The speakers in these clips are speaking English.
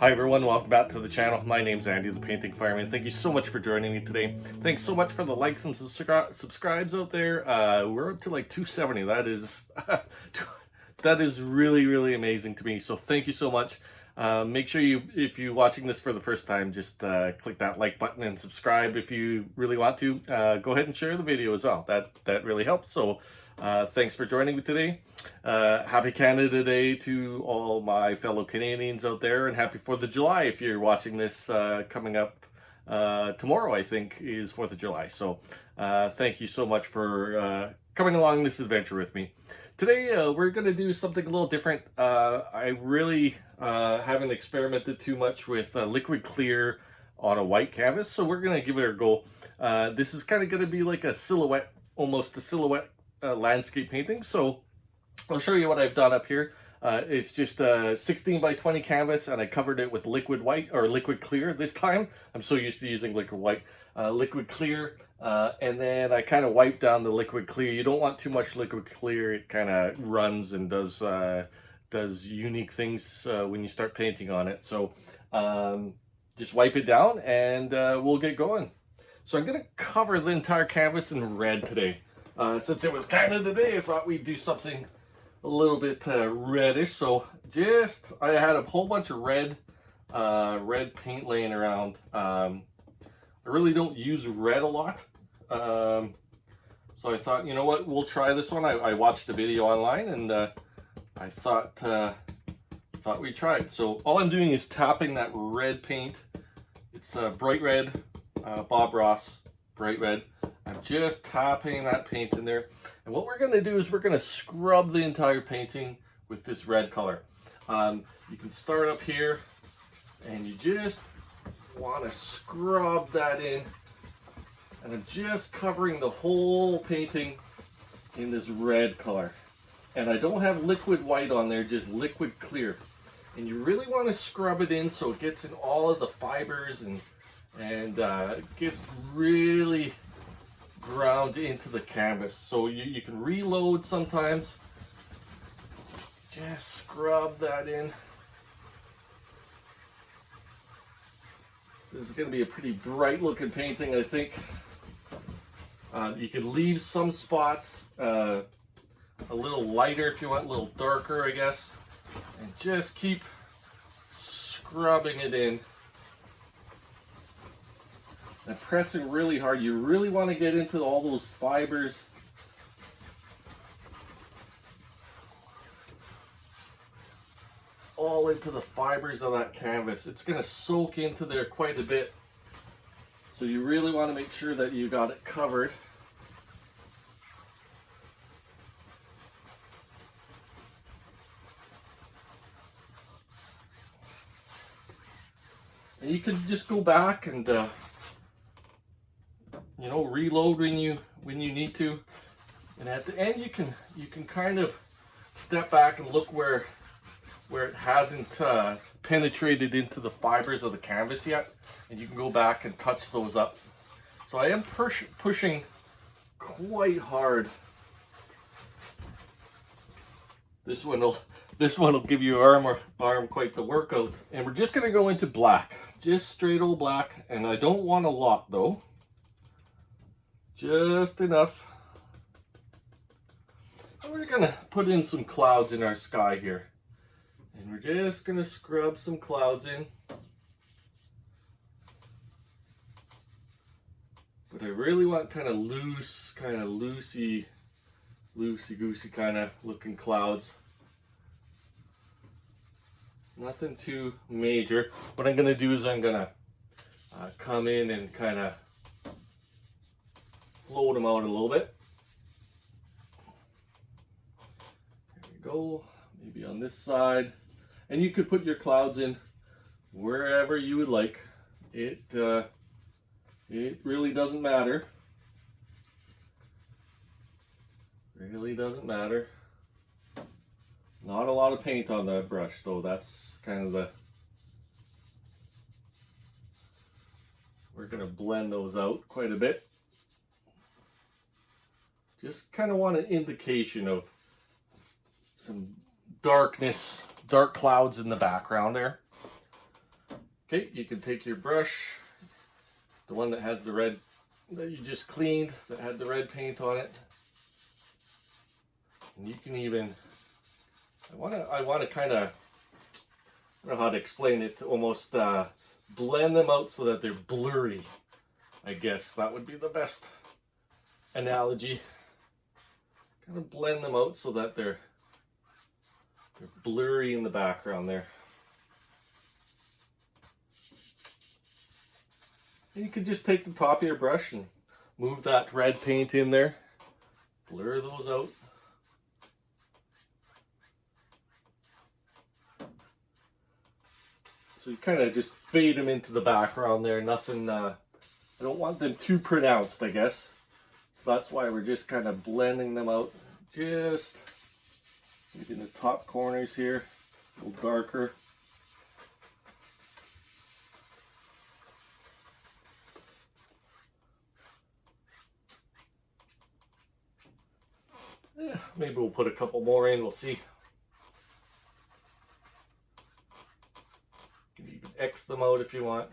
Hi everyone, welcome back to the channel. My name's Andy, the Painting Fireman. Thank you so much for joining me today. Thanks so much for the likes and subscribes out there. We're up to like 270. That is that is really amazing to me. So thank you so much. Make sure if you're watching this for the first time, just click that like button and subscribe if you really want to. Go ahead and share the video as well. That really helps. So thanks for joining me today. Happy Canada Day to all my fellow Canadians out there, and happy 4th of July if you're watching this coming up tomorrow. I think is 4th of July. So thank you so much for coming along this adventure with me. Today we're going to do something a little different. I really haven't experimented too much with liquid clear on a white canvas, so we're going to give it a go. This is kind of going to be like a silhouette, almost a silhouette landscape painting. So I'll show you what I've done up here. It's just a 16 by 20 canvas, and I covered it with liquid white, or liquid clear this time. I'm so used to using liquid white. Liquid clear, and then I kind of wiped down the liquid clear. You don't want too much liquid clear. It kind of runs and does unique things when you start painting on it. So just wipe it down and we'll get going. So I'm going to cover the entire canvas in red today. Since it was Canada Day, I thought we'd do something a little bit reddish. So I had a whole bunch of red paint laying around. I really don't use red a lot. So I thought, you know what, we'll try this one. I watched a video online, and I thought we'd try it. So all I'm doing is tapping that red paint. It's bright red, Bob Ross bright red. I'm just tapping that paint in there. And what we're going to do is we're going to scrub the entire painting with this red color. You can start up here, and you just want to scrub that in. And I'm just covering the whole painting in this red color. And I don't have liquid white on there, just liquid clear. And you really want to scrub it in so it gets in all of the fibers and it gets really ground into the canvas. So you can reload sometimes. Just scrub that in. This is going to be a pretty bright looking painting, I think. You can leave some spots a little lighter if you want, a little darker, I guess. And just keep scrubbing it in. And pressing really hard. You really want to get into all those fibers. All into the fibers of that canvas. It's going to soak into there quite a bit. So you really want to make sure that you got it covered. And you can just go back and you know, reload when you need to. And at the end you can kind of step back and look where it hasn't penetrated into the fibers of the canvas yet, and you can go back and touch those up. So I am pushing quite hard. This one will give your arm quite the workout. And we're just gonna go into black, just straight old black. And I don't want a lot though, just enough. And we're gonna put in some clouds in our sky here. And we're just going to scrub some clouds in. But I really want kind of loose, kind of loosey-goosey kind of looking clouds. Nothing too major. What I'm going to do is I'm going to come in and kind of float them out a little bit. There we go. Maybe on this side. And you could put your clouds in wherever you would like. It really doesn't matter. Really doesn't matter. Not a lot of paint on that brush though. That's kind of we're going to blend those out quite a bit. Just kind of want an indication of some darkness, dark clouds in the background there. Okay, you can take your brush, the one that has the red, that you just cleaned, that had the red paint on it. And you can even, I want to kind of, I don't know how to explain it, to almost blend them out so that they're blurry. I guess that would be the best analogy. Kind of blend them out so that they're blurry in the background there. And you can just take the top of your brush and move that red paint in there. Blur those out. So you kind of just fade them into the background there. Nothing, I don't want them too pronounced, I guess. So that's why we're just kind of blending them out. Just maybe in the top corners here, a little darker. Yeah, maybe we'll put a couple more in, we'll see. You can even X them out if you want.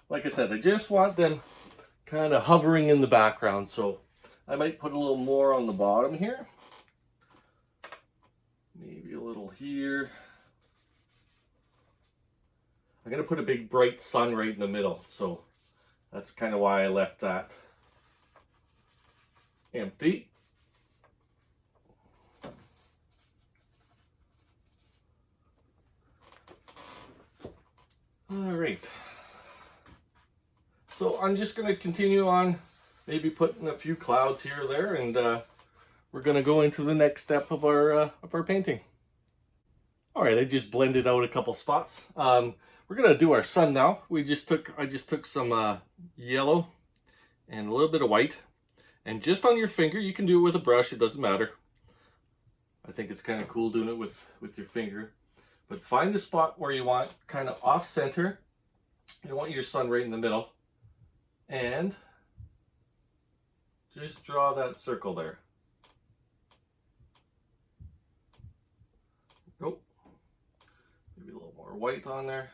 Like I said, I just want them kind of hovering in the background, so I might put a little more on the bottom here. Maybe a little here. I'm going to put a big bright sun right in the middle, so that's kind of why I left that empty. All right. So I'm just going to continue on, maybe putting a few clouds here or there, and we're going to go into the next step of our painting. All right, I just blended out a couple spots. We're going to do our sun now. I just took some yellow and a little bit of white, and just on your finger, you can do it with a brush, it doesn't matter. I think it's kind of cool doing it with your finger. But find the spot where you want kind of off center. You want your sun right in the middle. And just draw that circle there. Go. Maybe a little more white on there.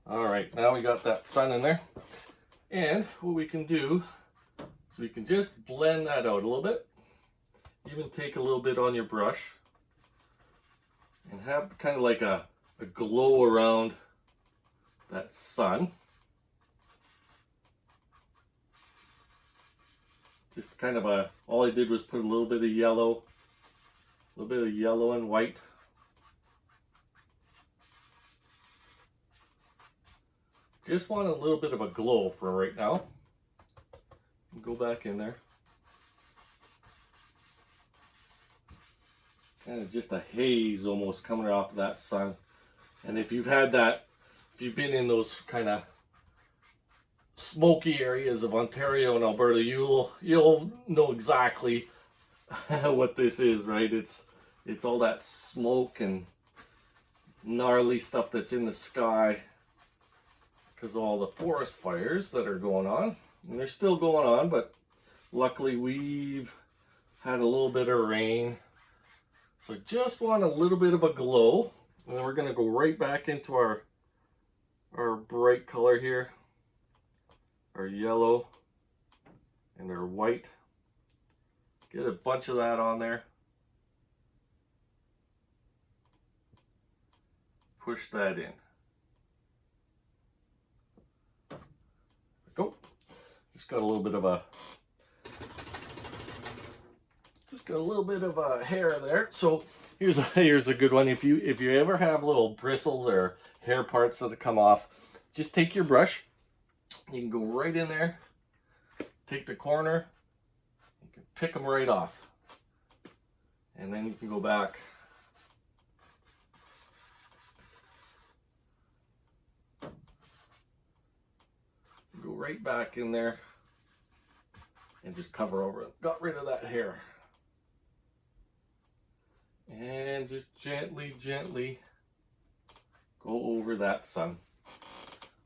All right, now we got that sun in there. And what we can do is we can just blend that out a little bit. Even take a little bit on your brush and have kind of like a glow around that sun. Just kind of all I did was put a little bit of yellow and white. Just want a little bit of a glow for right now. Go back in there. Kind of just a haze almost coming off of that sun. And if you've had that, if you've been in those kind of smoky areas of Ontario and Alberta, you'll know exactly what this is, right? It's all that smoke and gnarly stuff that's in the sky because of all the forest fires that are going on. And they're still going on, but luckily we've had a little bit of rain. So just want a little bit of a glow. And then we're going to go right back into our bright color here. Our yellow and our white. Get a bunch of that on there. Push that in. Go. Just got a little bit of a hair there. So here's a good one. If you ever have little bristles or hair parts that come off, just take your brush. You can go right in there, take the corner, you can pick them right off. And then you can go back. Go right back in there and just cover over it. Got rid of that hair. And just gently go over that sun.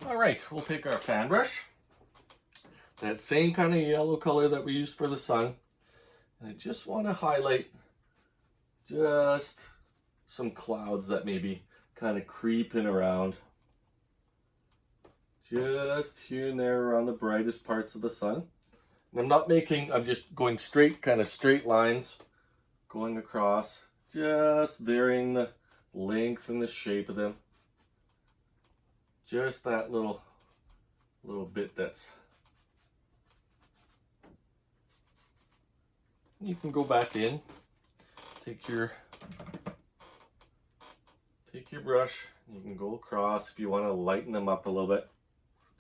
All right, we'll take our fan brush, that same kind of yellow color that we used for the sun, and I just want to highlight just some clouds that may be kind of creeping around. Just here and there around the brightest parts of the sun. And I'm just going straight, kind of straight lines going across, just varying the length and the shape of them. Just that little bit that's... You can go back in, take your brush, you can go across if you want to lighten them up a little bit.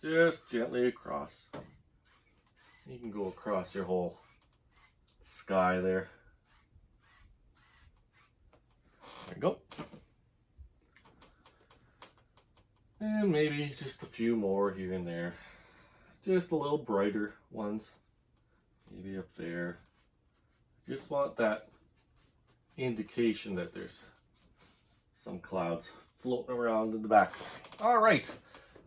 Just gently across. You can go across your whole sky there. There you go. And maybe just a few more here and there. Just a little brighter ones. Maybe up there. Just want that indication that there's some clouds floating around in the back. All right,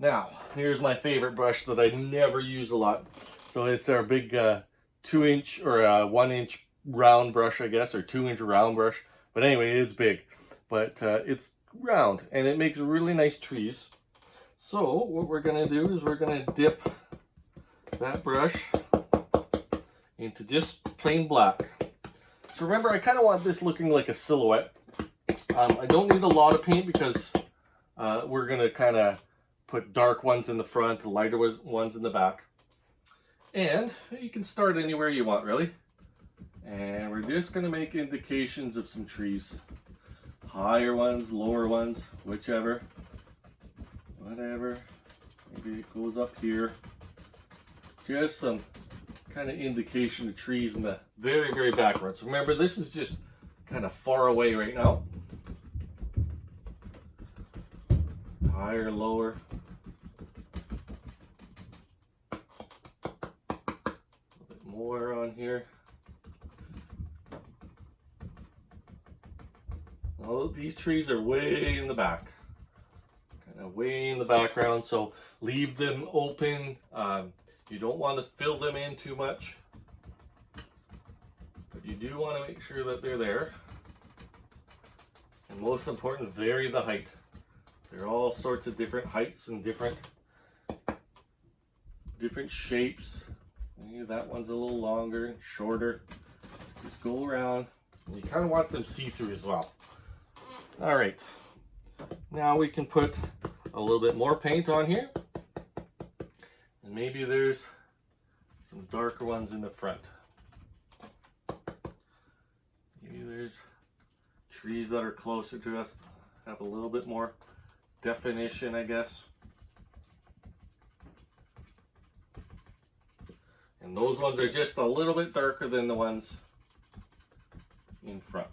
now here's my favorite brush that I never use a lot. So it's our big 2-inch or 1-inch round brush, I guess, or 2-inch round brush. But anyway, it's big, but it's round and it makes really nice trees. So what we're gonna do is we're gonna dip that brush into just plain black. So remember, I kind of want this looking like a silhouette. I don't need a lot of paint because we're gonna kind of put dark ones in the front, lighter ones in the back. And you can start anywhere you want, really. And we're just gonna make indications of some trees. Higher ones, lower ones, whichever. Whatever. Maybe it goes up here. Just some kind of indication of trees in the very, very background. So remember, this is just kind of far away right now. Higher, lower. A little bit more on here. All of these trees are way in the back. Kind of way in the background, so leave them open. You don't want to fill them in too much, but you do want to make sure that they're there. And most important, vary the height. There are all sorts of different heights and different shapes. Maybe that one's a little longer, shorter. Just go around. And you kind of want them see-through as well. All right, now we can put a little bit more paint on here. And maybe there's some darker ones in the front. Maybe there's trees that are closer to us, have a little bit more definition, I guess. And those ones are just a little bit darker than the ones in front.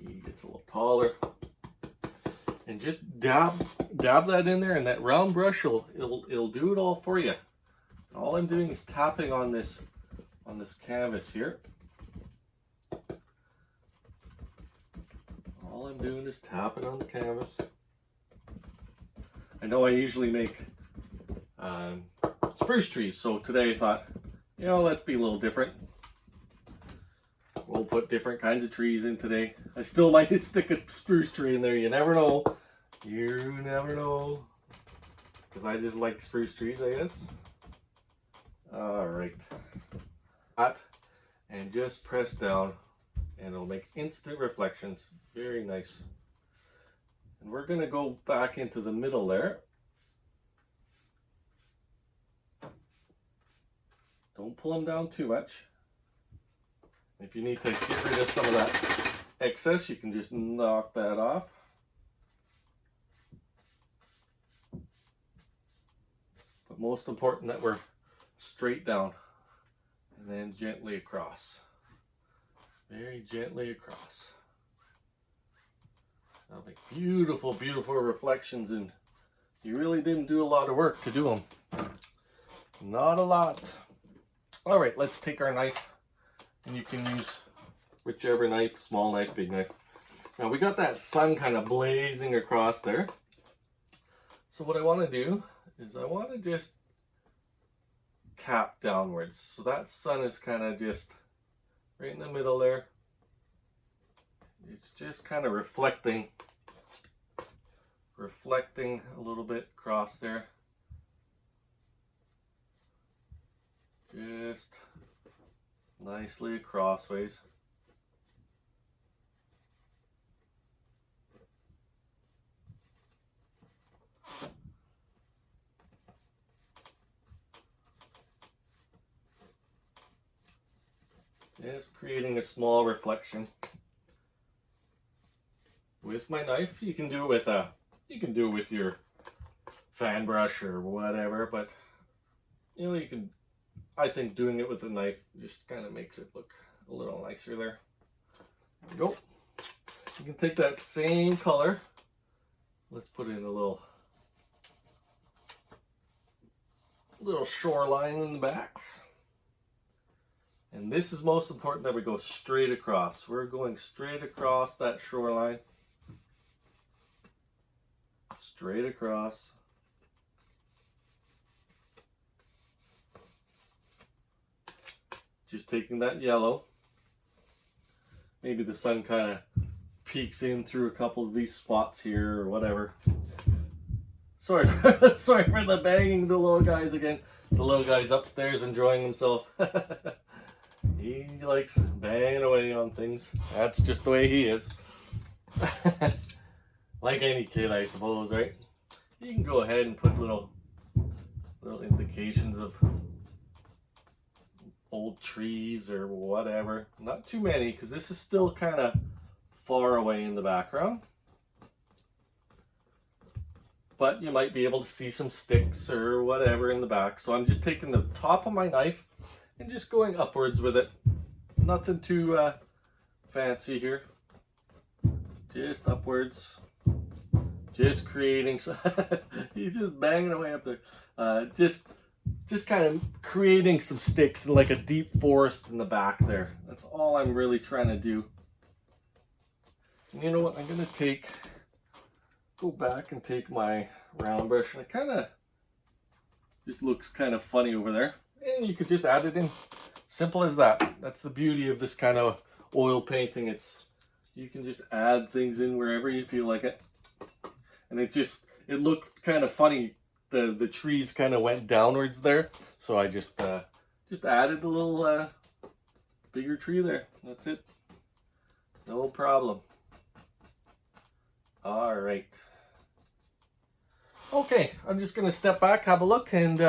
He gets a little taller. And just dab that in there, and that round brush it'll do it all for you. All I'm doing is tapping on this canvas here. All I'm doing is tapping on the canvas. I know I usually make spruce trees, so today I thought, you know, let's be a little different. We'll put different kinds of trees in today. I still might stick a spruce tree in there. You never know. You never know. Because I just like spruce trees, I guess. Alright. And just press down and it'll make instant reflections. Very nice. And we're going to go back into the middle there. Don't pull them down too much. If you need to get rid of some of that excess, you can just knock that off. But most important that we're straight down and then gently across. Very gently across. That'll make beautiful, beautiful reflections, and you really didn't do a lot of work to do them. Not a lot. All right, let's take our knife. And you can use whichever knife, small knife, big knife. Now we got that sun kind of blazing across there. So what I want to do is I want to just tap downwards. So that sun is kind of just right in the middle there. It's just kind of reflecting a little bit across there. Just nicely crossways. Just creating a small reflection with my knife. You can do it with your fan brush or whatever, but you know, you can, I think doing it with a knife just kind of makes it look a little nicer there. There we go. You can take that same color. Let's put in a little shoreline in the back. And this is most important, that we go straight across. We're going straight across that shoreline. Straight across. Just taking that yellow. Maybe the sun kind of peeks in through a couple of these spots here or whatever. Sorry for the banging the little guys again. The little guy's upstairs enjoying himself. He likes banging away on things. That's just the way he is. Like any kid, I suppose, right? You can go ahead and put little indications of old trees or whatever. Not too many, because this is still kind of far away in the background. But you might be able to see some sticks or whatever in the back. So I'm just taking the top of my knife and just going upwards with it. Nothing too fancy here. Just upwards. Just creating some he's just banging away up there. Just kind of creating some sticks in like a deep forest in the back there. That's all I'm really trying to do. And you know what? I'm gonna go back and take my round brush, and it kind of just looks kind of funny over there. And you could just add it in. Simple as that. That's the beauty of this kind of oil painting. You can just add things in wherever you feel like it. And it looked kind of funny. The trees kind of went downwards there. So I just added a little bigger tree there. That's it. No problem. All right. Okay, I'm just going to step back, have a look, and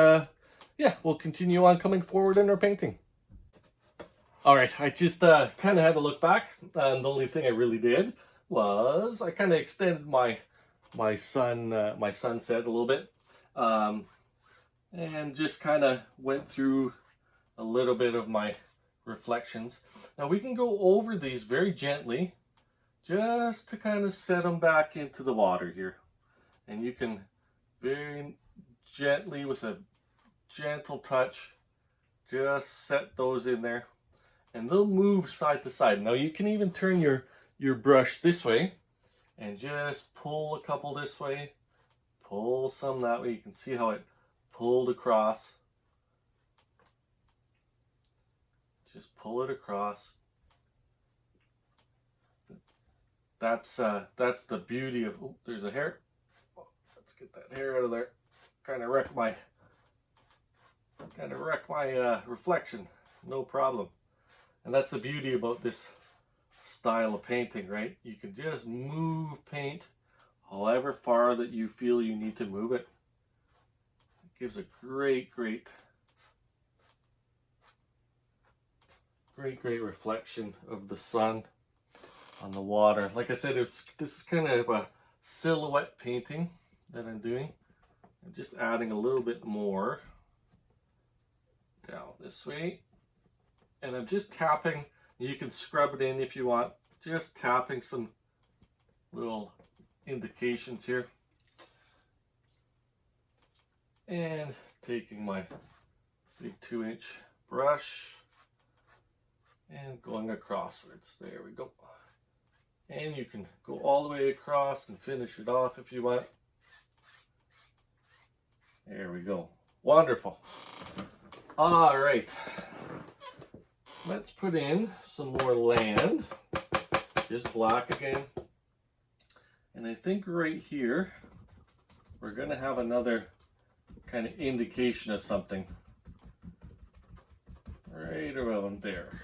yeah, we'll continue on coming forward in our painting. All right, I just kind of had to look back, and the only thing I really did was I kind of extended my sunset a little bit, and just kind of went through a little bit of my reflections. Now we can go over these very gently, just to kind of set them back into the water here, and you can very gently, with a gentle touch, just set those in there, and they'll move side to side. Now you can even turn your brush this way and just pull a couple this way, pull some that way. You can see how it pulled across. Just pull it across. That's the beauty of, oh, there's a hair. Let's get that hair out of there. Kind of wreck my reflection. No problem. And that's the beauty about this style of painting, right? You can just move paint however far that you feel you need to move it. It gives a great reflection of the sun on the water. Like I said, this is kind of a silhouette painting that I'm doing. I'm just adding a little bit more down this way, and I'm just tapping. You can scrub it in if you want, just tapping some little indications here, and taking my big 2-inch brush and going acrosswards. There we go. And you can go all the way across and finish it off if you want. There we go. Wonderful. All right. Let's put in some more land. just black again. And I think right here, we're going to have another kind of indication of something. Right around there.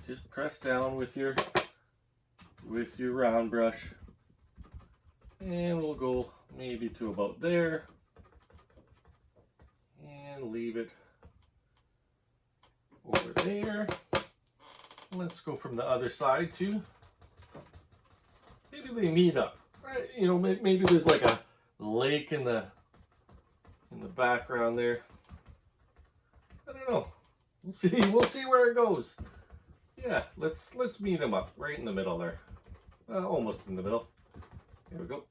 Just press down with your round brush. And we'll go maybe to about there. And leave it over there. Let's go from the other side too. Maybe they meet up, right? You know, maybe there's like a lake in the background there. I don't know. We'll see. We'll see where it goes. Yeah, let's meet them up right in the middle there. Almost in the middle. Here we go.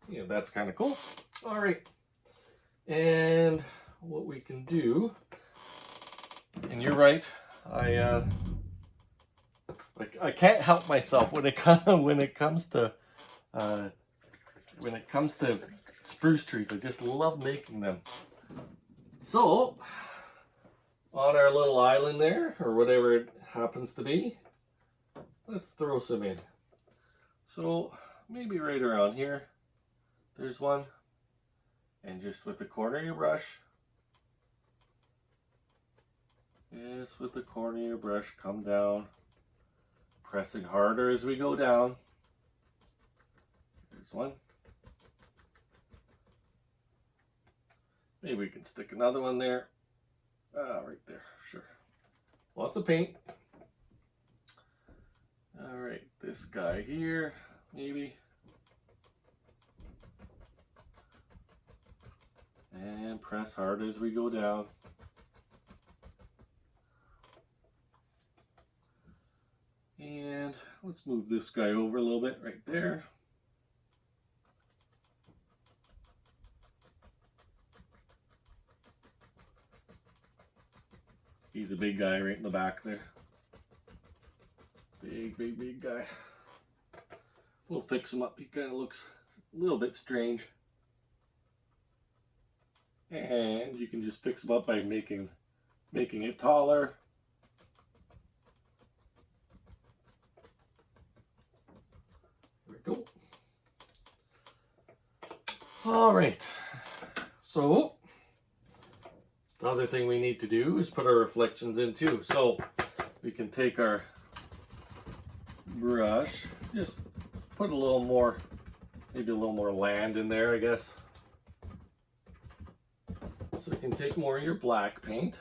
Yeah, that's kind of cool. All right. And what we can do, and you're right, I can't help myself when it comes to spruce trees. I just love making them. So on our little island there, or whatever it happens to be, let's throw some in. So maybe right around here, there's one, and just with the corner of your brush, yes, with the corner of your brush, come down, pressing harder as we go down. There's one. Maybe we can stick another one there. Right there, sure. Lots of paint. All right, this guy here, maybe. And press hard as we go down. And let's move this guy over a little bit right there. He's a big guy right in the back there. Big guy. We'll fix him up. He kind of looks a little bit strange. And you can just fix him up by making it taller. There we go. All right. So the other thing we need to do is put our reflections in too. So we can take our brush, just put a little more, maybe a little more land in there, I guess. So you can take more of your black paint,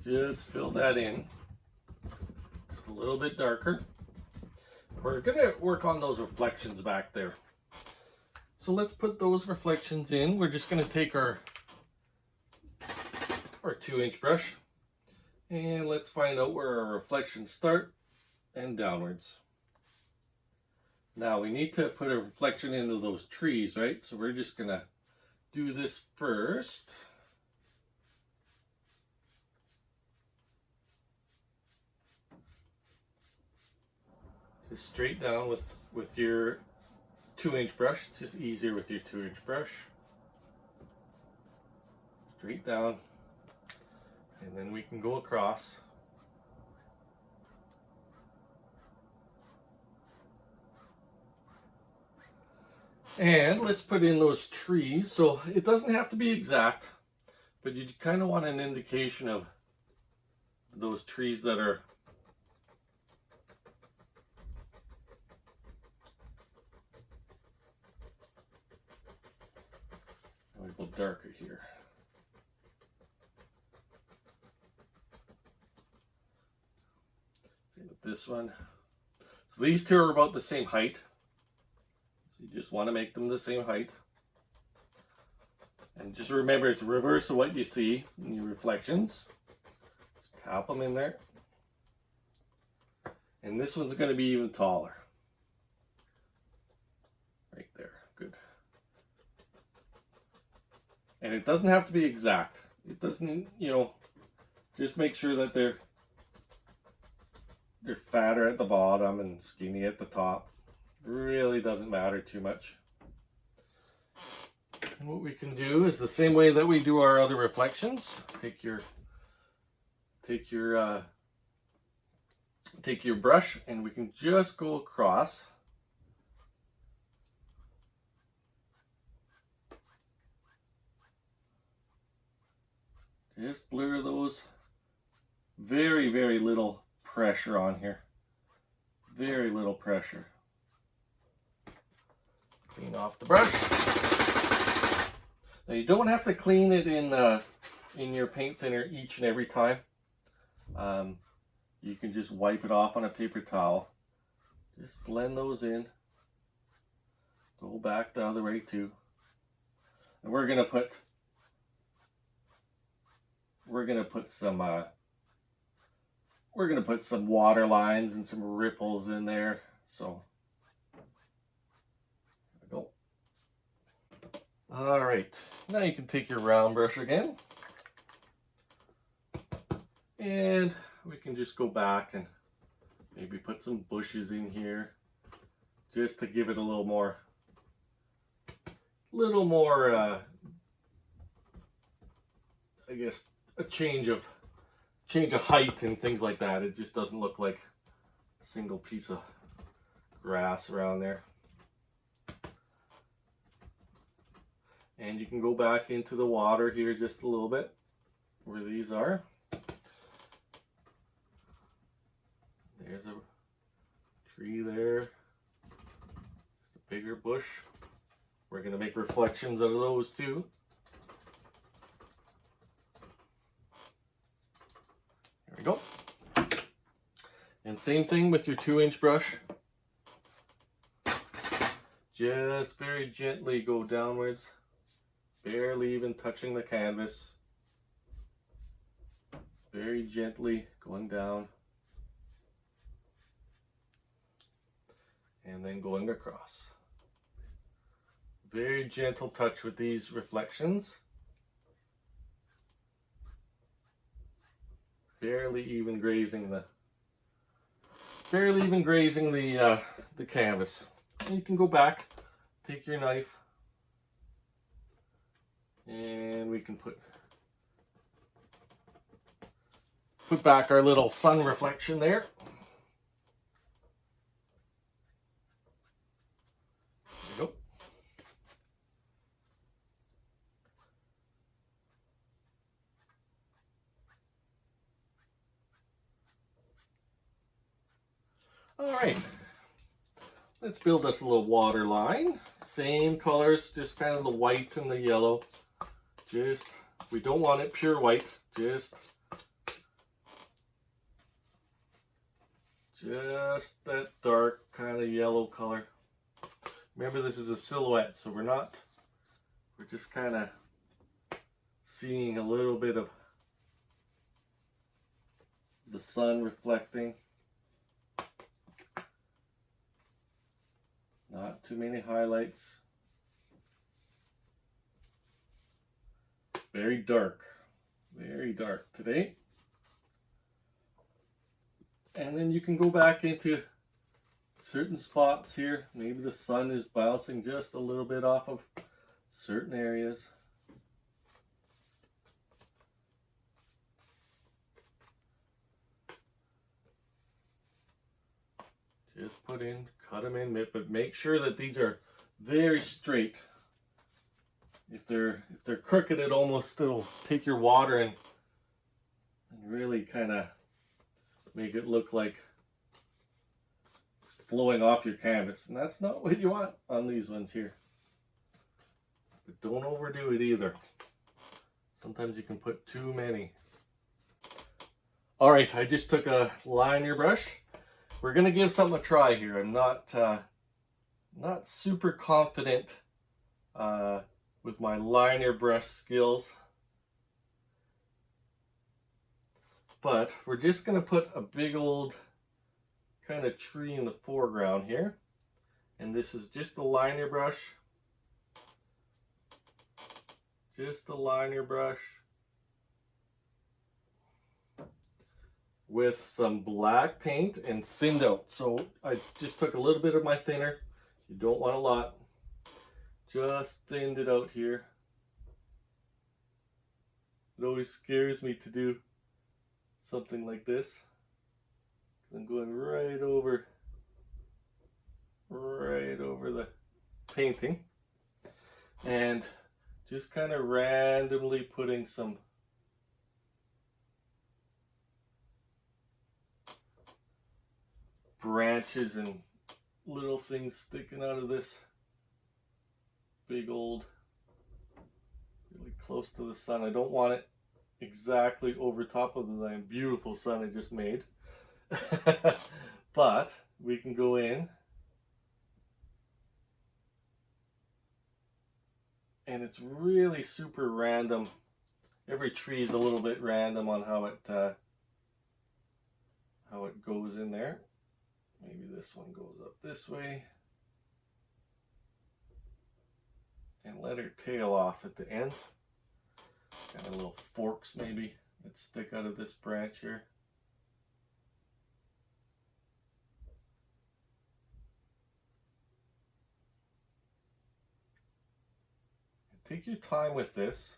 just fill that in, just a little bit darker. We're gonna work on those reflections back there. So let's put those reflections in. We're just gonna take our 2-inch brush, and let's find out where our reflections start and downwards. Now we need to put a reflection into those trees, right? So we're just gonna do this first. Just straight down with your 2-inch brush. It's just easier with your 2-inch brush. Straight down. And then we can go across. And let's put in those trees. So it doesn't have to be exact, but you kind of want an indication of those trees that are a little darker here. Same with this one. So these two are about the same height. So you just want to make them the same height. And just remember, it's reverse of what you see in your reflections. Just tap them in there. And this one's going to be even taller. Right there. Good. And it doesn't have to be exact. It doesn't, you know, just make sure that they're fatter at the bottom and skinny at the top. Really doesn't matter too much. And what we can do is the same way that we do our other reflections. take your brush, and we can just go across. Just blur those. Very, very little pressure on here. Very little pressure. Clean off the brush. Now you don't have to clean it in your paint thinner each and every time. You can just wipe it off on a paper towel. Just blend those in. Go back the other way too. And we're gonna put some water lines and some ripples in there. So there we go. All right, now you can take your round brush again, and we can just go back and maybe put some bushes in here, just to give it a little more I guess a change of height and things like that. It just doesn't look like a single piece of grass around there. And you can go back into the water here just a little bit where these are. There's a tree there, just a bigger bush. We're going to make reflections out of those too. There we go. And same thing with your 2-inch brush. Just very gently go downwards, barely even touching the canvas. Very gently going down. And then going across. Very gentle touch with these reflections. Barely even grazing the canvas. And you can go back, take your knife, and we can put back our little sun reflection there. There we go. All right, let's build us a little water line. Same colors, just kind of the white and the yellow. Just, we don't want it pure white, just that dark kind of yellow color. Remember, this is a silhouette, so we're just kind of seeing a little bit of the sun reflecting. Not too many highlights. Very dark today. And then you can go back into certain spots here. Maybe the sun is bouncing just a little bit off of certain areas. Just cut them in, but make sure that these are very straight. If they're crooked, it'll take your water and really kind of make it look like it's flowing off your canvas, and that's not what you want on these ones here. But don't overdo it either. Sometimes you can put too many. All right, I just took a liner brush. We're gonna give something a try here. I'm not super confident with my liner brush skills, but we're just gonna put a big old kind of tree in the foreground here, and this is just a liner brush. Just a liner brush with some black paint and thinned out. So I just took a little bit of my thinner. You don't want a lot. Just thinned it out here. It always scares me to do something like this. I'm going right over the painting and just kind of randomly putting some branches and little things sticking out of this big old, really close to the sun. I don't want it exactly over top of the beautiful sun I just made. But we can go in and it's really super random. Every tree is a little bit random on how it goes in there. Maybe this one goes up this way. And let her tail off at the end. Kind of little forks maybe that stick out of this branch here. Take your time with this.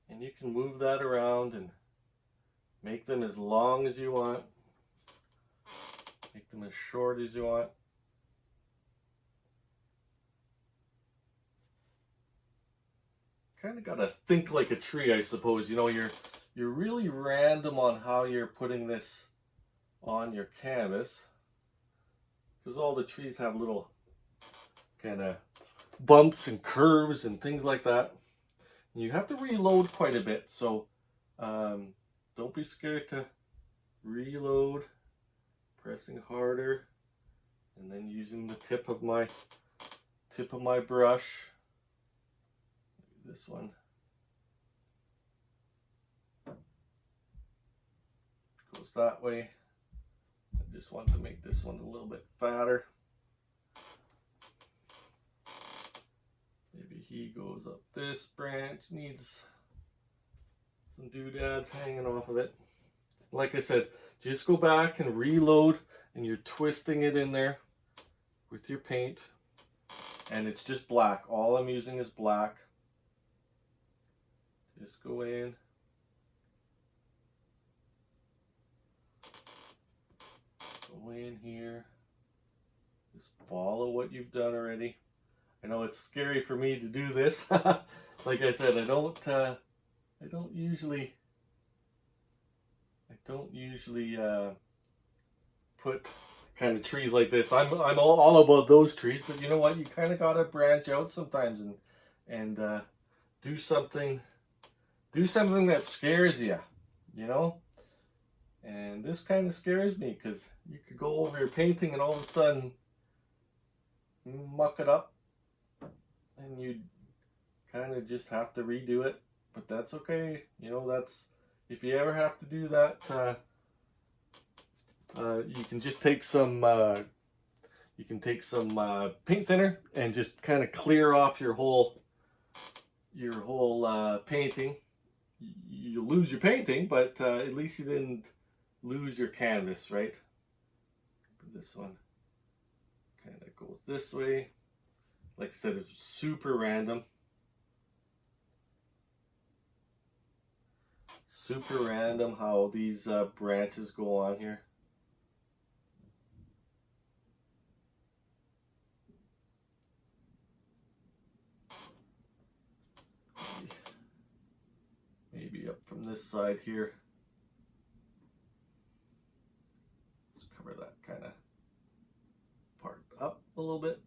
And you can move that around and make them as long as you want. Make them as short as you want. Kind of gotta think like a tree, I suppose. You know, you're really random on how you're putting this on your canvas, because all the trees have little kind of bumps and curves and things like that. And you have to reload quite a bit, so don't be scared to reload, pressing harder, and then using the tip of my brush. This one goes that way. I just want to make this one a little bit fatter. Maybe he goes up this branch, needs some doodads hanging off of it. Like I said, just go back and reload, and you're twisting it in there with your paint, and it's just black. All I'm using is black. Just go in. Go in here. Just follow what you've done already. I know it's scary for me to do this. Like I said, I don't usually put kind of trees like this. I'm all about those trees, but you know what? You kind of gotta branch out sometimes and do something that scares you, you know? And this kind of scares me, because you could go over your painting and all of a sudden muck it up, and you kind of just have to redo it. But that's okay. You know, that's, if you ever have to do that, you can just take some paint thinner and just kind of clear off your whole painting. You lose your painting, but at least you didn't lose your canvas, right? This one kind of goes this way. Like I said, it's super random. Super random how these branches go on here. Maybe up from this side here. Just cover that kind of part up a little bit.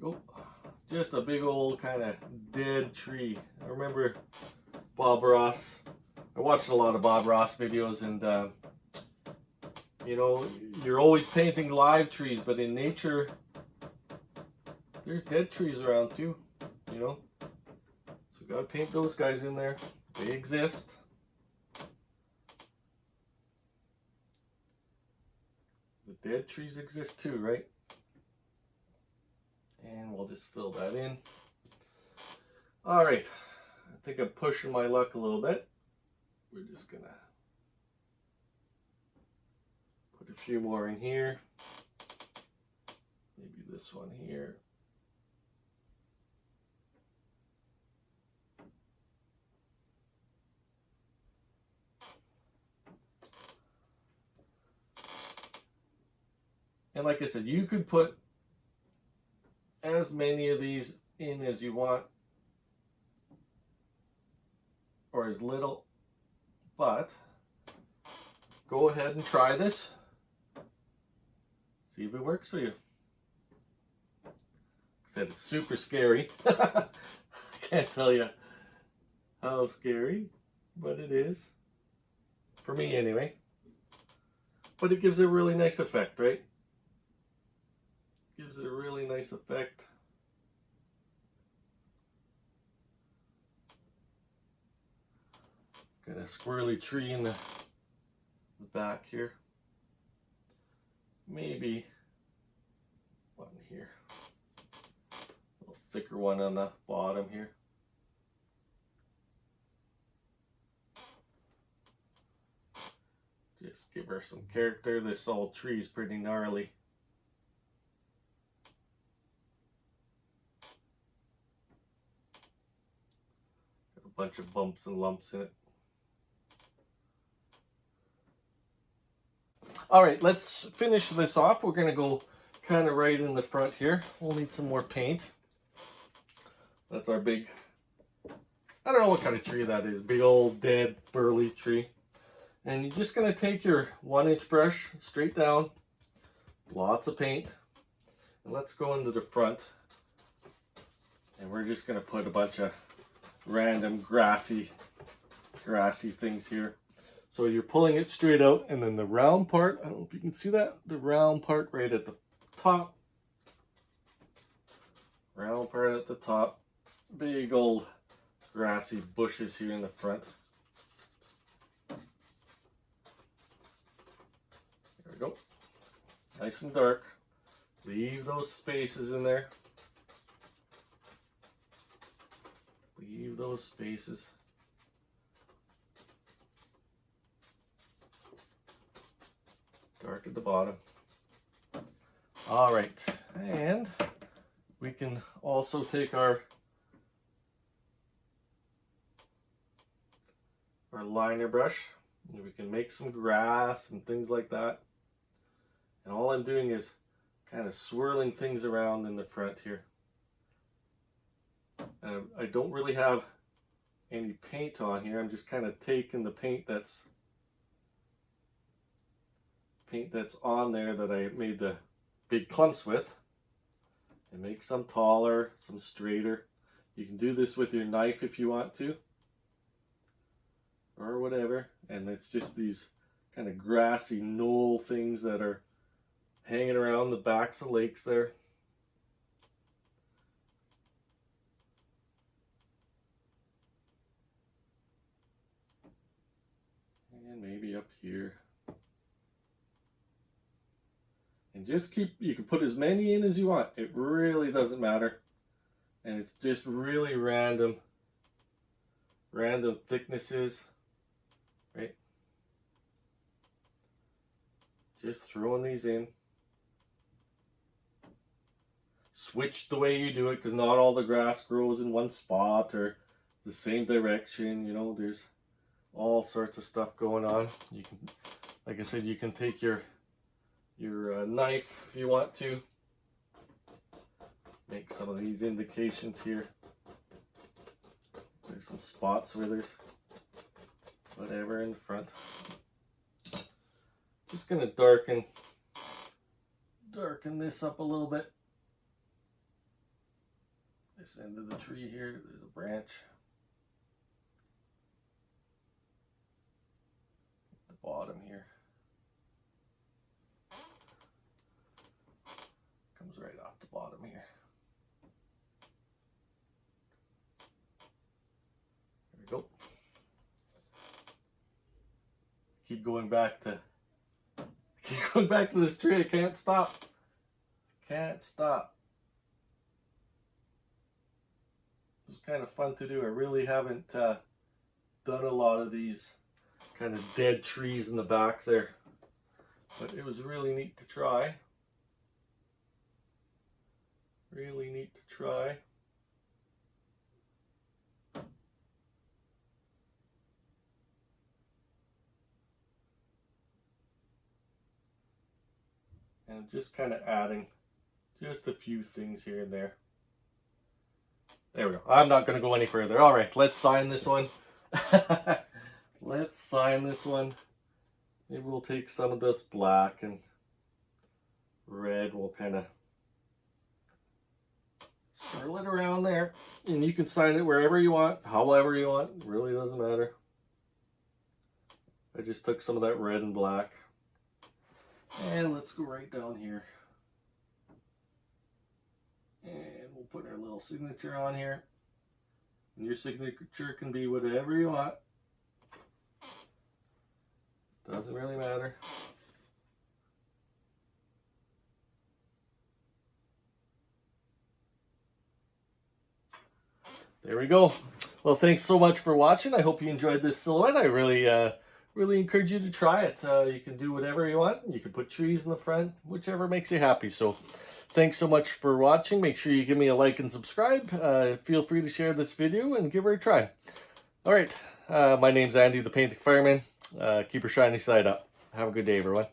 Oh, just a big old kind of dead tree. I remember Bob Ross. I watched a lot of Bob Ross videos, and you know, you're always painting live trees, but in nature, there's dead trees around too, you know. So gotta paint those guys in there. They exist. The dead trees exist too, right? And we'll just fill that in. All right, I think I'm pushing my luck a little bit. We're just gonna put a few more in here. Maybe this one here. And like I said, you could put as many of these in as you want, or as little, but go ahead and try this. See if it works for you. Like I said, it's super scary. I can't tell you how scary, but it is. For me anyway. But it gives it a really nice effect, right? Gives it a really nice effect. Got a squirrely tree in the back here. Maybe one here. A little thicker one on the bottom here. Just give her some character. This old tree is pretty gnarly. Got a bunch of bumps and lumps in it. All right, let's finish this off. We're gonna go kind of right in the front here. We'll need some more paint. That's our big, I don't know what kind of tree that is. Big old dead burly tree. And you're just gonna take your 1-inch brush straight down, lots of paint, and let's go into the front. And we're just gonna put a bunch of random grassy things here. So you're pulling it straight out, and then the round part, I don't know if you can see that, the round part right at the top. Round part at the top. Big old grassy bushes here in the front. There we go. Nice and dark. Leave those spaces in there. Leave those spaces. Dark at the bottom. All right, and we can also take our liner brush, and we can make some grass and things like that. And all I'm doing is kind of swirling things around in the front here. I don't really have any paint on here. I'm just kind of taking the paint that's on there that I made the big clumps with, and make some taller, some straighter. You can do this with your knife if you want to, or whatever. And it's just these kind of grassy knoll things that are hanging around the backs of lakes there. And maybe up here. And just keep, you can put as many in as you want. It really doesn't matter. And it's just really random thicknesses, right? Just throwing these in. Switch the way you do it, because not all the grass grows in one spot or the same direction. You know, there's all sorts of stuff going on. You can, like I said, you can take your knife if you want to. Make some of these indications here. There's some spots where there's whatever in the front. Just gonna darken this up a little bit. This end of the tree here, there's a branch. The bottom here. Comes right off the bottom here. There we go. Keep going back to this tree. I can't stop. Can't stop. It's kind of fun to do. I really haven't done a lot of these kind of dead trees in the back there, but it was really neat to try. Really neat to try. And just kind of adding just a few things here and there. There we go. I'm not going to go any further. All right, let's sign this one. Let's sign this one. Maybe we'll take some of this black and red. We'll kind of swirl it around there. And you can sign it wherever you want, however you want. It really doesn't matter. I just took some of that red and black. And let's go right down here. And we'll put our little signature on here. And your signature can be whatever you want. Doesn't really matter. There we go. Well, thanks so much for watching. I hope you enjoyed this silhouette. I really encourage you to try it. You can do whatever you want. You can put trees in the front, whichever makes you happy. So thanks so much for watching. Make sure you give me a like and subscribe. Feel free to share this video and give her a try. All right. My name's Andy the Painting Fireman. Keep her shiny side up. Have a good day, everyone.